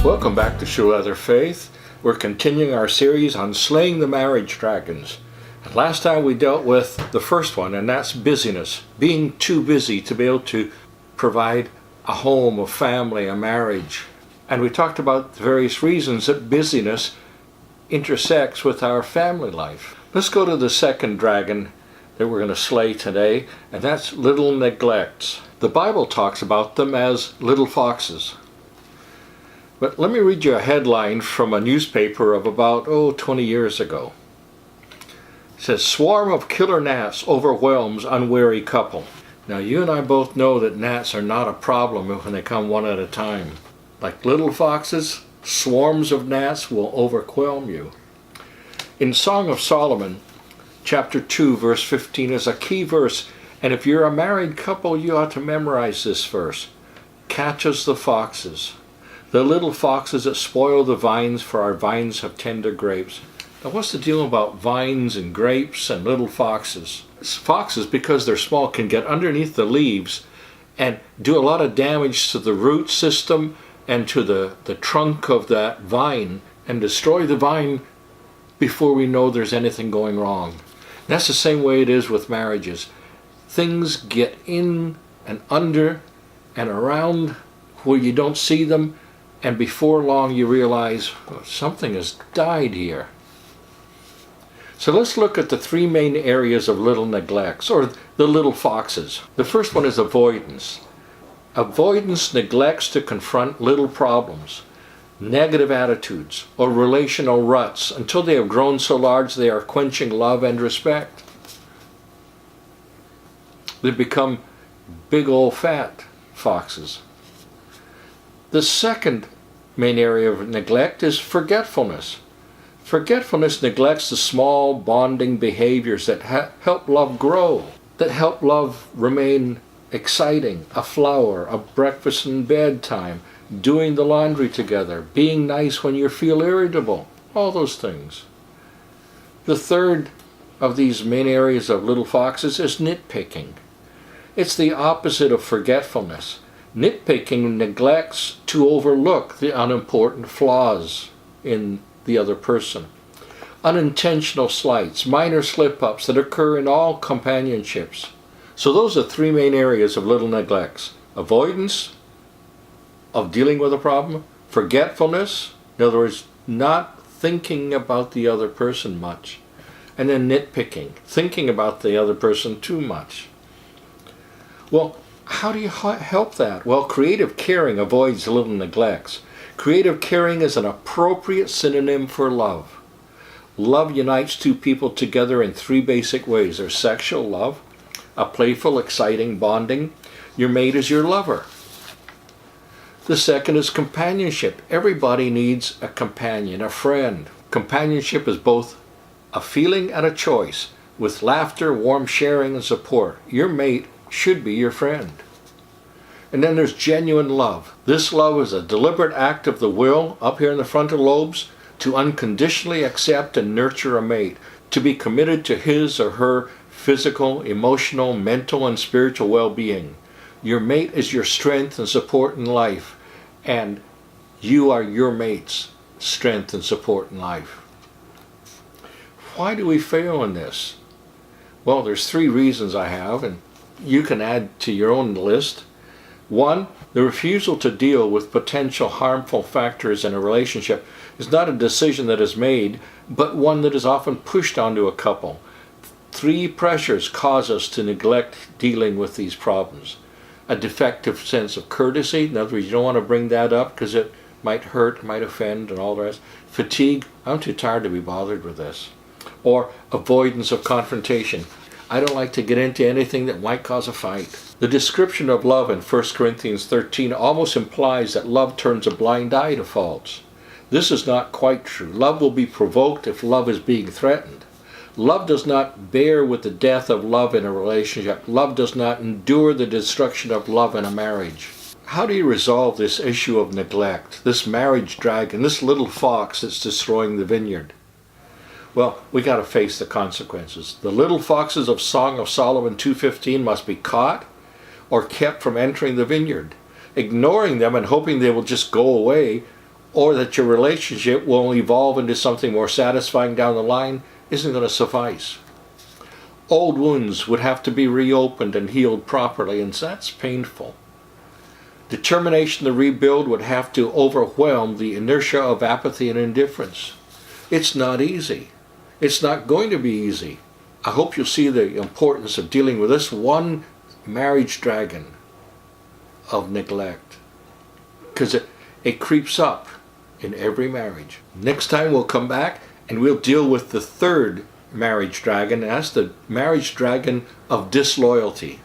Welcome back to True Leather Faith. We're continuing our series on slaying the marriage dragons. And last time we dealt with the first one, and that's busyness. Being too busy to be able to provide a home, a family, a marriage. And we talked about the various reasons that busyness intersects with our family life. Let's go to the second dragon that we're going to slay today, and that's little neglects. The Bible talks about them as little foxes. But let me read you a headline from a newspaper of about, 20 years ago. It says, "Swarm of killer gnats overwhelms unwary couple." Now you and I both know that gnats are not a problem when they come one at a time. Like little foxes, swarms of gnats will overwhelm you. In Song of Solomon, chapter 2, verse 15 is a key verse, and if you're a married couple, you ought to memorize this verse. "Catches the foxes. The little foxes that spoil the vines, for our vines have tender grapes." Now what's the deal about vines and grapes and little foxes? Foxes, because they're small, can get underneath the leaves and do a lot of damage to the root system and to the trunk of that vine and destroy the vine before we know there's anything going wrong. And that's the same way it is with marriages. Things get in and under and around where you don't see them, and before long you realize, something has died here. So let's look at the three main areas of little neglects, or the little foxes. The first one is avoidance. Avoidance neglects to confront little problems, negative attitudes, or relational ruts until they have grown so large they are quenching love and respect. They become big old fat foxes. The second main area of neglect is forgetfulness. Forgetfulness neglects the small bonding behaviors that help love grow, that help love remain exciting. A flower, a breakfast in bedtime, doing the laundry together, being nice when you feel irritable, all those things. The third of these main areas of little foxes is nitpicking. It's the opposite of forgetfulness. Nitpicking neglects to overlook the unimportant flaws in the other person. Unintentional slights, minor slip-ups that occur in all companionships. So those are three main areas of little neglects. Avoidance of dealing with a problem, forgetfulness, in other words, not thinking about the other person much, and then nitpicking, thinking about the other person too much. Well, how do you help that? Well, creative caring avoids little neglects. Creative caring is an appropriate synonym for love. Love unites two people together in three basic ways. There's sexual love, a playful, exciting bonding. Your mate is your lover. The second is companionship. Everybody needs a companion, a friend. Companionship is both a feeling and a choice, with laughter, warm sharing, and support. Your mate should be your friend. And then there's genuine love. This love is a deliberate act of the will, up here in the frontal lobes, to unconditionally accept and nurture a mate, to be committed to his or her physical, emotional, mental, and spiritual well-being. Your mate is your strength and support in life, and you are your mate's strength and support in life. Why do we fail in this? Well, there's three reasons I have, and you can add to your own list. One, the refusal to deal with potential harmful factors in a relationship is not a decision that is made, but one that is often pushed onto a couple. Three pressures cause us to neglect dealing with these problems. A defective sense of courtesy, in other words, you don't want to bring that up because it might hurt, might offend, and all the rest. Fatigue, I'm too tired to be bothered with this. Or avoidance of confrontation. I don't like to get into anything that might cause a fight. The description of love in 1 Corinthians 13 almost implies that love turns a blind eye to faults. This is not quite true. Love will be provoked if love is being threatened. Love does not bear with the death of love in a relationship. Love does not endure the destruction of love in a marriage. How do you resolve this issue of neglect, this marriage dragon, this little fox that's destroying the vineyard? Well, we got to face the consequences. The little foxes of Song of Solomon 2:15 must be caught or kept from entering the vineyard. Ignoring them and hoping they will just go away or that your relationship will evolve into something more satisfying down the line isn't going to suffice. Old wounds would have to be reopened and healed properly, and that's painful. Determination to rebuild would have to overwhelm the inertia of apathy and indifference. It's not easy. It's not going to be easy. I hope you'll see the importance of dealing with this one marriage dragon of neglect, because it creeps up in every marriage. Next time we'll come back and we'll deal with the third marriage dragon, and that's the marriage dragon of disloyalty.